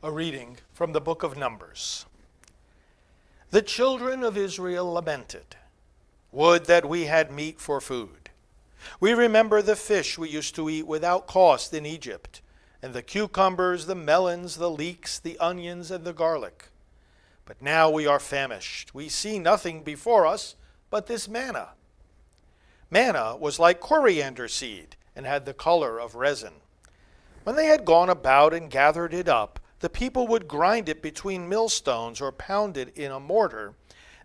A reading from the book of Numbers. The children of Israel lamented, "Would that we had meat for food. We remember the fish we used to eat without cost in Egypt, and the cucumbers, the melons, the leeks, the onions, and the garlic. But now we are famished. We see nothing before us but this manna." Manna was like coriander seed and had the color of resin. When they had gone about and gathered it up, the people would grind it between millstones or pound it in a mortar,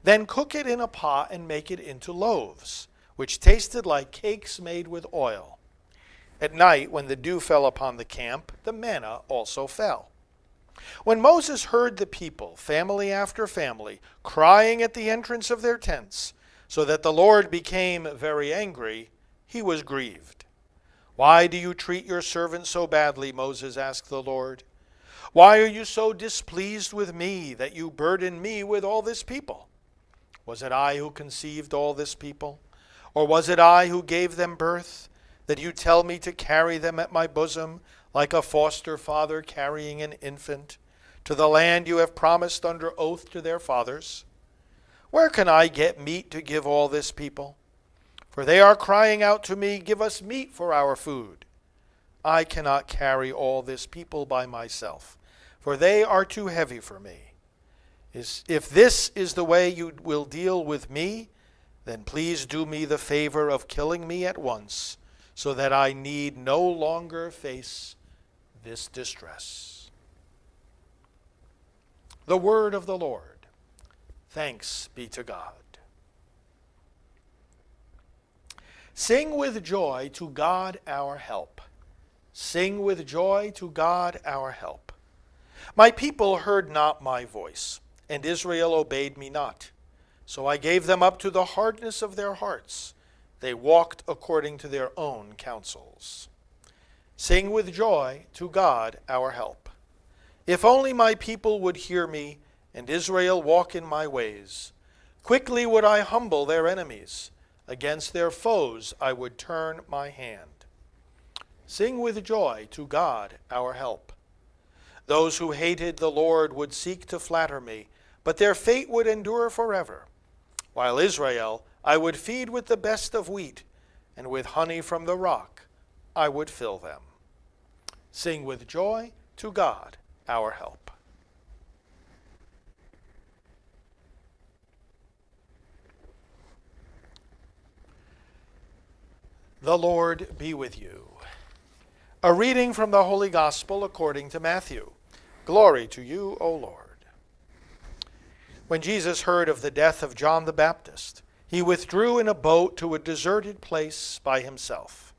then cook it in a pot and make it into loaves, which tasted like cakes made with oil. At night, when the dew fell upon the camp, the manna also fell. When Moses heard the people, family after family, crying at the entrance of their tents, so that the Lord became very angry, he was grieved. "Why do you treat your servant so badly?" Moses asked the Lord. "Why are you so displeased with me that you burden me with all this people? Was it I who conceived all this people? Or was it I who gave them birth, that you tell me to carry them at my bosom, like a foster father carrying an infant, to the land you have promised under oath to their fathers? Where can I get meat to give all this people? For they are crying out to me, 'Give us meat for our food.' I cannot carry all this people by myself, for they are too heavy for me. If this is the way you will deal with me, then please do me the favor of killing me at once, so that I need no longer face this distress." The word of the Lord. Thanks be to God. Sing with joy to God our help. Sing with joy to God our help. My people heard not my voice, and Israel obeyed me not. So I gave them up to the hardness of their hearts. They walked according to their own counsels. Sing with joy to God our help. If only my people would hear me, and Israel walk in my ways. Quickly would I humble their enemies. Against their foes I would turn my hand. Sing with joy to God our help. Those who hated the Lord would seek to flatter me, but their fate would endure forever. While Israel I would feed with the best of wheat, and with honey from the rock I would fill them. Sing with joy to God our help. The Lord be with you. A reading from the Holy Gospel according to Matthew. Glory to you, O Lord. When Jesus heard of the death of John the Baptist, he withdrew in a boat to a deserted place by himself.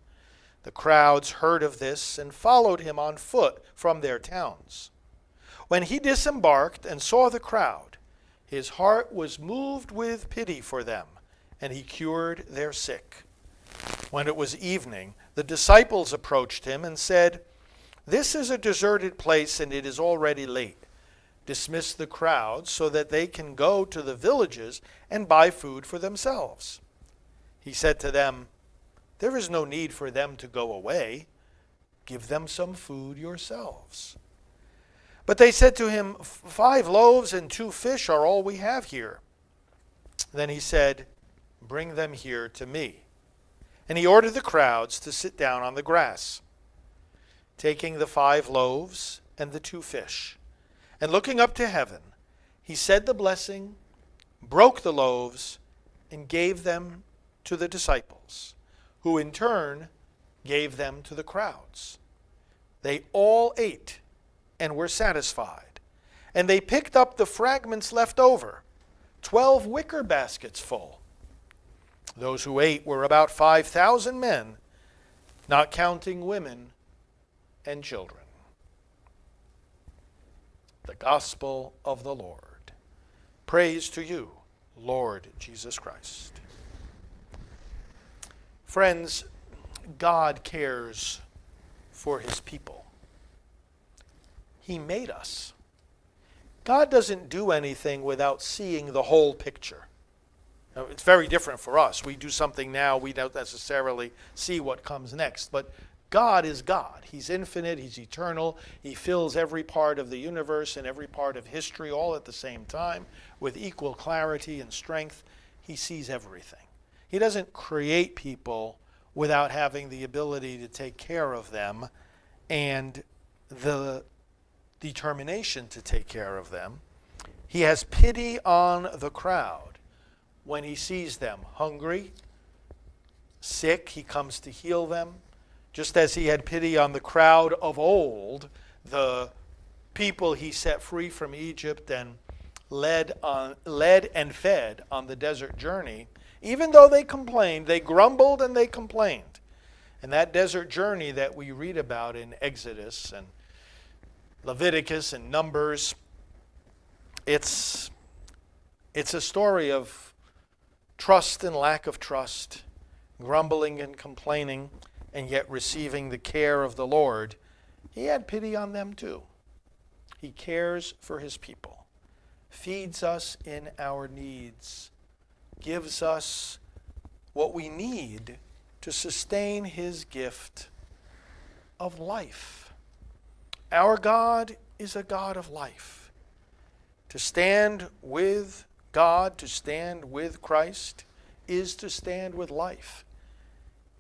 The crowds heard of this and followed him on foot from their towns. When he disembarked and saw the crowd, his heart was moved with pity for them, and he cured their sick. When it was evening, the disciples approached him and said, "This is a deserted place, and it is already late. Dismiss the crowds so that they can go to the villages and buy food for themselves." He said to them, "There is no need for them to go away. Give them some food yourselves." But they said to him, "5 loaves and 2 fish are all we have here." Then he said, "Bring them here to me." And he ordered the crowds to sit down on the grass. Taking the 5 loaves and the 2 fish, and looking up to heaven, he said the blessing, broke the loaves, and gave them to the disciples, who in turn gave them to the crowds. They all ate and were satisfied, and they picked up the fragments left over, 12 wicker baskets full. Those who ate were about 5,000 men, not counting women and children. The Gospel of the Lord. Praise to you, Lord Jesus Christ. Friends, God cares for his people. He made us. God doesn't do anything without seeing the whole picture. Now, it's very different for us. We do something now, we don't necessarily see what comes next. But God is God. He's infinite, he's eternal. He fills every part of the universe and every part of history all at the same time with equal clarity and strength. He sees everything. He doesn't create people without having the ability to take care of them and the determination to take care of them. He has pity on the crowd when he sees them hungry, sick. He comes to heal them. Just as he had pity on the crowd of old, the people he set free from Egypt and led and fed on the desert journey, even though they complained, they grumbled and they complained. And that desert journey that we read about in Exodus and Leviticus and Numbers, it's a story of trust and lack of trust, grumbling and complaining, and yet receiving the care of the Lord. He had pity on them too. He cares for his people, feeds us in our needs, gives us what we need to sustain his gift of life. Our God is a God of life. To stand with God, to stand with Christ, is to stand with life,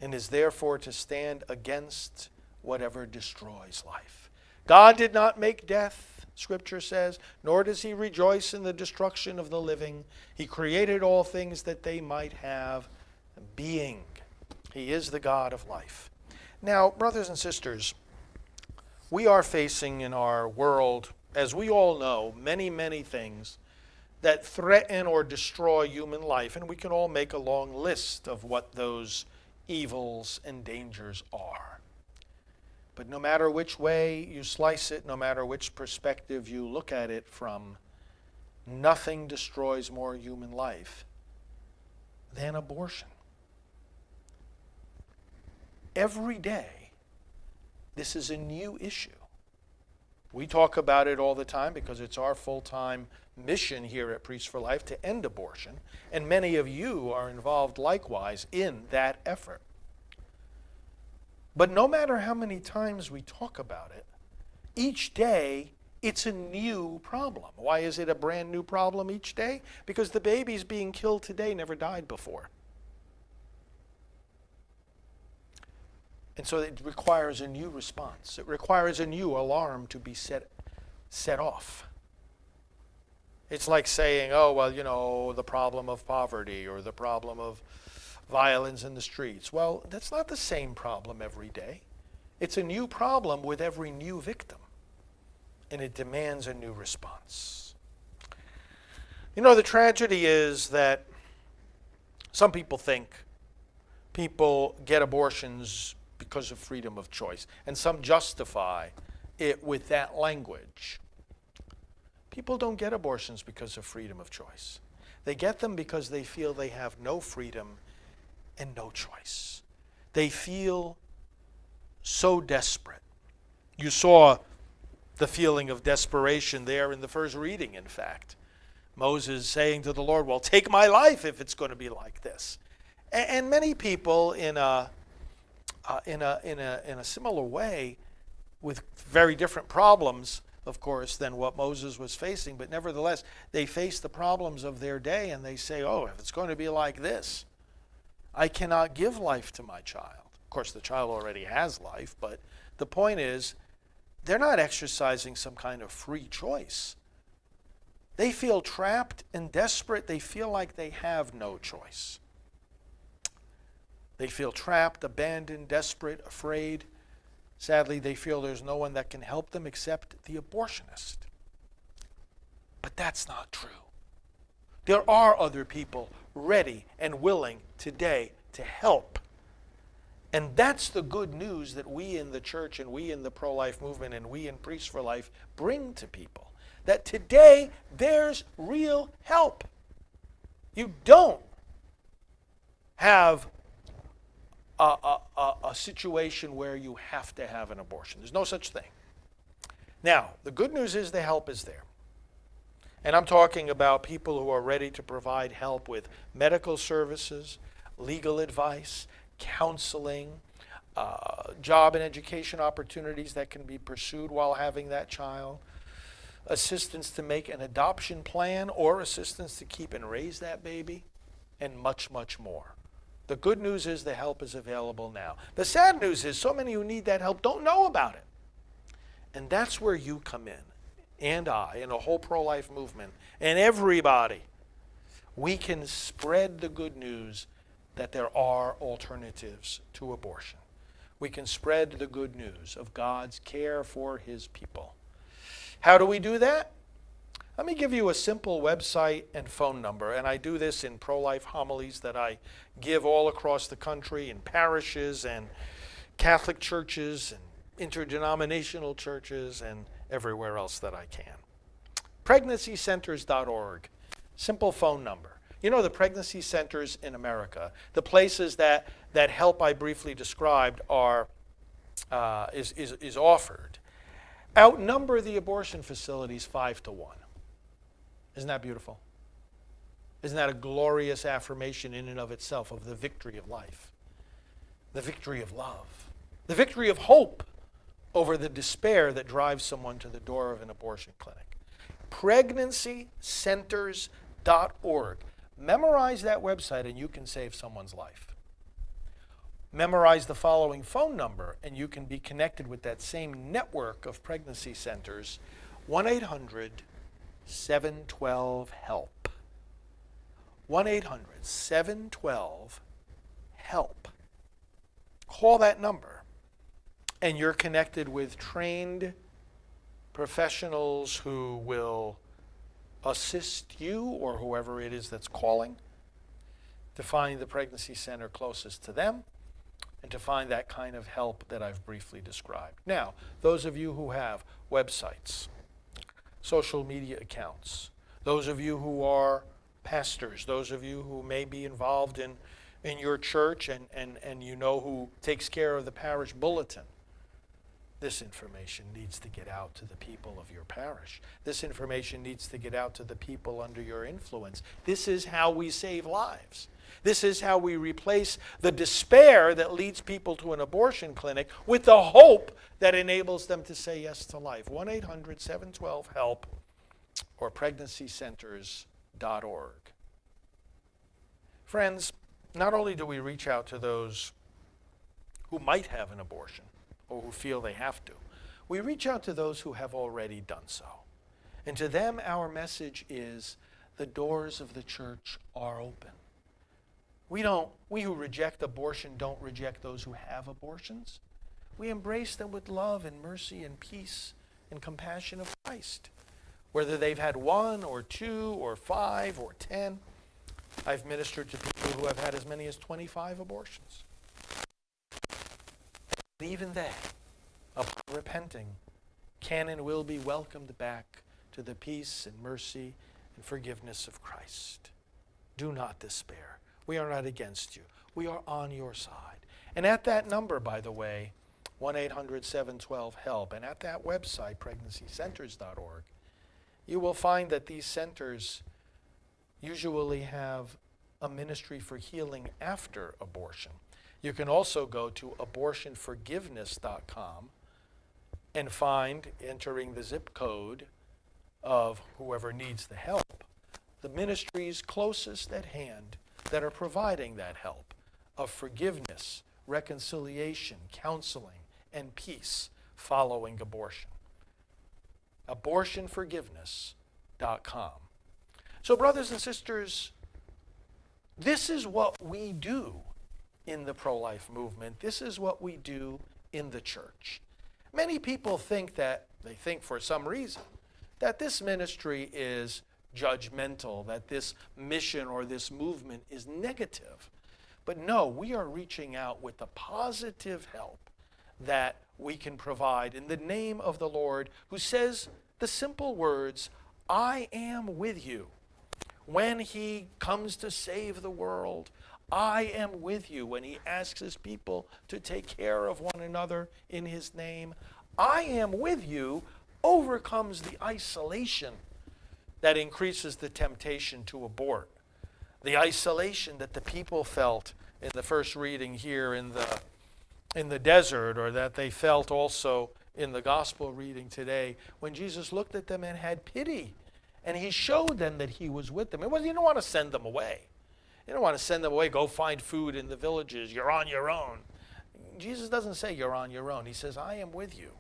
and is therefore to stand against whatever destroys life. God did not make death, Scripture says, nor does he rejoice in the destruction of the living. He created all things that they might have being. He is the God of life. Now, brothers and sisters, we are facing in our world, as we all know, many, many things that threaten or destroy human life, and we can all make a long list of what those evils and dangers are. But no matter which way you slice it, no matter which perspective you look at it from, nothing destroys more human life than abortion. Every day, this is a new issue. We talk about it all the time because it's our full-time mission here at Priests for Life to end abortion, and many of you are involved likewise in that effort. But no matter how many times we talk about it, each day it's a new problem. Why is it a brand new problem each day? Because the babies being killed today never died before. And so it requires a new response. It requires a new alarm to be set off. It's like saying, oh, well, you know, the problem of poverty or the problem of violence in the streets. Well, that's not the same problem every day. It's a new problem with every new victim, and it demands a new response. You know, the tragedy is that some people think people get abortions because of freedom of choice, and some justify it with that language. People don't get abortions because of freedom of choice. They get them because they feel they have no freedom and no choice. They feel so desperate. You saw the feeling of desperation there in the first reading, in fact. Moses saying to the Lord, well, take my life if it's going to be like this. And many people in a similar way, with very different problems, of course, than what Moses was facing, but nevertheless, they face the problems of their day and they say, oh, if it's going to be like this, I cannot give life to my child. Of course, the child already has life, but the point is, they're not exercising some kind of free choice. They feel trapped and desperate. They feel like they have no choice. They feel trapped, abandoned, desperate, afraid. Sadly, they feel there's no one that can help them except the abortionist. But that's not true. There are other people ready and willing today to help. And that's the good news that we in the church and we in the pro-life movement and we in Priests for Life bring to people. That today there's real help. You don't have a situation where you have to have an abortion. There's no such thing. Now, the good news is the help is there. And I'm talking about people who are ready to provide help with medical services, legal advice, counseling, job and education opportunities that can be pursued while having that child, assistance to make an adoption plan or assistance to keep and raise that baby, and much, much more. The good news is the help is available now. The sad news is so many who need that help don't know about it. And that's where you come in, and I, and the whole pro-life movement, and everybody. We can spread the good news that there are alternatives to abortion. We can spread the good news of God's care for his people. How do we do that? Let me give you a simple website and phone number, and I do this in pro-life homilies that I give all across the country in parishes and Catholic churches and interdenominational churches and everywhere else that I can. Pregnancycenters.org, simple phone number. You know, the pregnancy centers in America, the places that help I briefly described is offered, outnumber the abortion facilities 5-1. Isn't that beautiful? Isn't that a glorious affirmation in and of itself of the victory of life, the victory of love, the victory of hope over the despair that drives someone to the door of an abortion clinic? Pregnancycenters.org. Memorize that website and you can save someone's life. Memorize the following phone number and you can be connected with that same network of pregnancy centers, 1-800-712-HELP. 1-800-712-HELP. Call that number and you're connected with trained professionals who will assist you or whoever it is that's calling to find the pregnancy center closest to them and to find that kind of help that I've briefly described. Now, those of you who have websites, social media accounts, those of you who are pastors, those of you who may be involved in your church and you know who takes care of the parish bulletin, this information needs to get out to the people of your parish. This information needs to get out to the people under your influence. This is how we save lives. This is how we replace the despair that leads people to an abortion clinic with the hope that enables them to say yes to life. 1-800-712-HELP or pregnancycenters.org. Friends, not only do we reach out to those who might have an abortion, or who feel they have to, we reach out to those who have already done so. And to them, our message is the doors of the church are open. We who reject abortion don't reject those who have abortions. We embrace them with love and mercy and peace and compassion of Christ. Whether they've had 1 or 2 or 5 or 10, I've ministered to people who have had as many as 25 abortions. Even they, upon repenting, can and will be welcomed back to the peace and mercy and forgiveness of Christ. Do not despair. We are not against you. We are on your side. And at that number, by the way, 1-800-712-HELP, and at that website, pregnancycenters.org, you will find that these centers usually have a ministry for healing after abortion. You can also go to abortionforgiveness.com and find, entering the zip code of whoever needs the help, the ministries closest at hand that are providing that help of forgiveness, reconciliation, counseling, and peace following abortion. Abortionforgiveness.com. So, brothers and sisters, this is what we do in the pro-life movement. This is what we do in the church. Many people think for some reason that this ministry is judgmental, that this mission or this movement is negative. But no, we are reaching out with the positive help that we can provide in the name of the Lord, who says the simple words, I am with you. When he comes to save the world, I am with you. When he asks his people to take care of one another in his name, I am with you overcomes the isolation that increases the temptation to abort. The isolation that the people felt in the first reading here in the in the desert, or that they felt also in the gospel reading today when Jesus looked at them and had pity. And he showed them that he was with them. He didn't want to send them away. He didn't want to send them away, go find food in the villages. You're on your own. Jesus doesn't say you're on your own. He says, I am with you.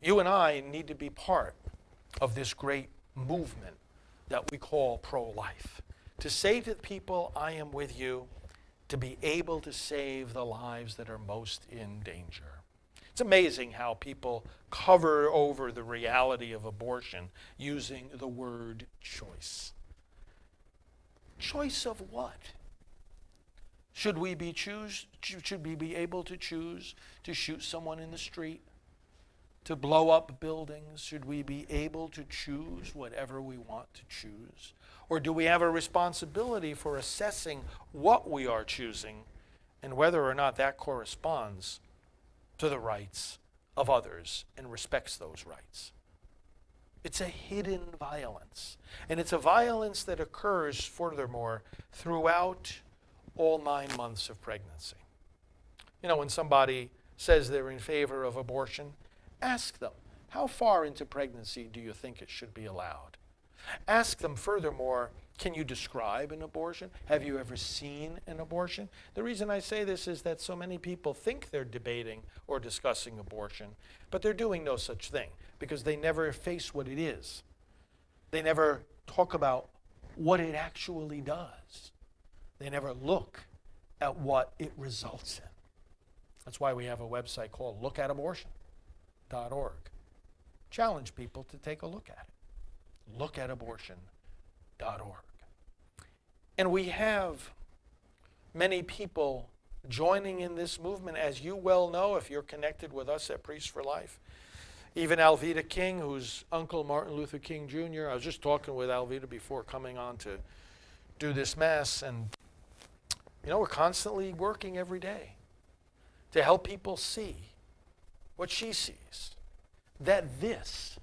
You and I need to be part of this great movement that we call pro-life. To say to people, I am with you, to be able to save the lives that are most in danger. It's amazing how people cover over the reality of abortion using the word choice. Choice of what? Should we be able to choose to shoot someone in the street? To blow up buildings? Should we be able to choose whatever we want to choose? Or do we have a responsibility for assessing what we are choosing and whether or not that corresponds to the rights of others and respects those rights? It's a hidden violence. And it's a violence that occurs, furthermore, throughout all 9 months of pregnancy. You know, when somebody says they're in favor of abortion, ask them, how far into pregnancy do you think it should be allowed? Ask them, furthermore, can you describe an abortion? Have you ever seen an abortion? The reason I say this is that so many people think they're debating or discussing abortion, but they're doing no such thing because they never face what it is. They never talk about what it actually does. They never look at what it results in. That's why we have a website called lookatabortion.org. Challenge people to take a look at it. Lookatabortion.org. And we have many people joining in this movement, as you well know if you're connected with us at Priests for Life. Even Alveda King, who's Uncle Martin Luther King Jr. I was just talking with Alveda before coming on to do this Mass, and you know, we're constantly working every day to help people see what she sees, that this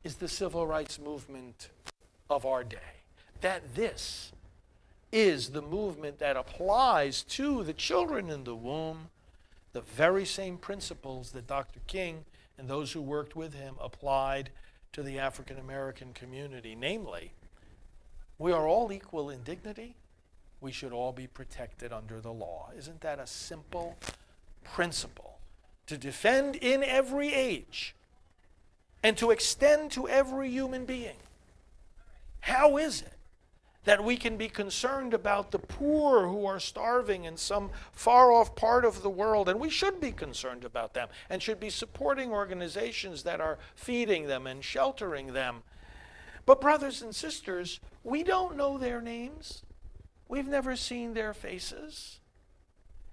is the civil rights movement of our day, that this is the movement that applies to the children in the womb the very same principles that Dr. King and those who worked with him applied to the African American community. Namely, we are all equal in dignity. We should all be protected under the law. Isn't that a simple principle to defend in every age and to extend to every human being? How is it that we can be concerned about the poor who are starving in some far-off part of the world, and we should be concerned about them and should be supporting organizations that are feeding them and sheltering them? But brothers and sisters, we don't know their names. We've never seen their faces.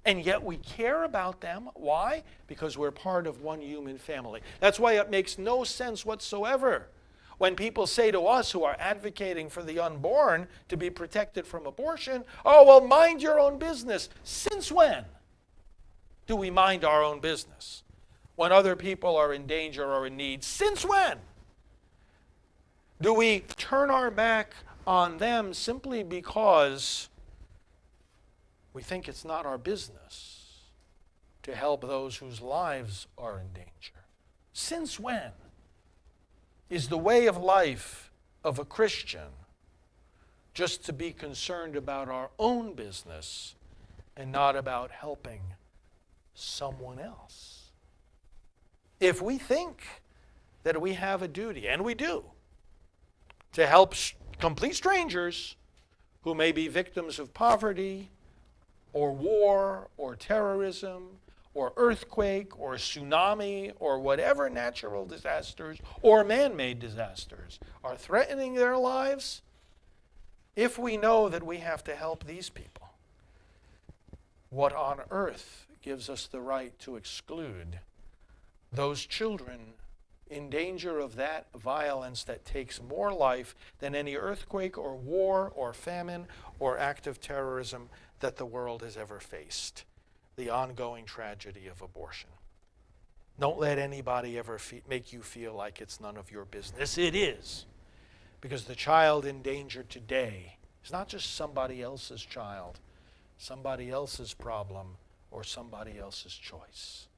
And yet we care about them. Why? Because we're part of one human family. That's why it makes no sense whatsoever when people say to us who are advocating for the unborn to be protected from abortion, oh, well, mind your own business. Since when do we mind our own business? When other people are in danger or in need? Since when do we turn our back on them simply because we think it's not our business to help those whose lives are in danger? Since when is the way of life of a Christian just to be concerned about our own business and not about helping someone else? If we think that we have a duty, and we do, to help complete strangers who may be victims of poverty or war or terrorism or earthquake or tsunami or whatever natural disasters or man-made disasters are threatening their lives, if we know that we have to help these people, what on earth gives us the right to exclude those children in danger of that violence that takes more life than any earthquake or war or famine or act of terrorism that the world has ever faced? The ongoing tragedy of abortion. Don't let anybody ever make you feel like it's none of your business. It is. Because the child in danger today is not just somebody else's child, somebody else's problem, or somebody else's choice.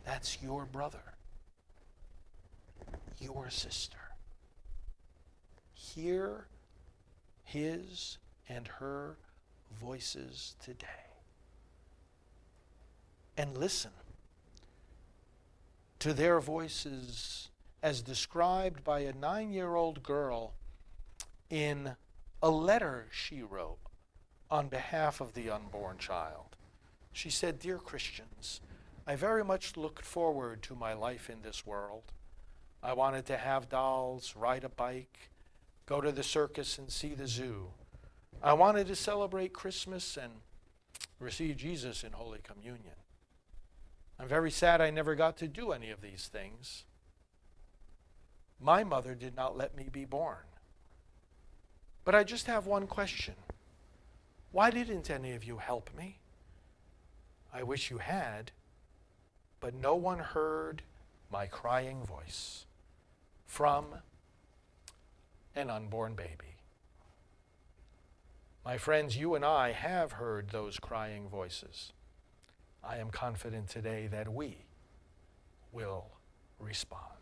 That's your brother, your sister. Hear his and her voices today. And listen to their voices as described by a 9-year-old girl in a letter she wrote on behalf of the unborn child. She said, "Dear Christians, I very much looked forward to my life in this world. I wanted to have dolls, ride a bike, go to the circus and see the zoo. I wanted to celebrate Christmas and receive Jesus in Holy Communion. I'm very sad I never got to do any of these things. My mother did not let me be born. But I just have one question. Why didn't any of you help me? I wish you had, but no one heard my crying voice." From an unborn baby. My friends, you and I have heard those crying voices. I am confident today that we will respond.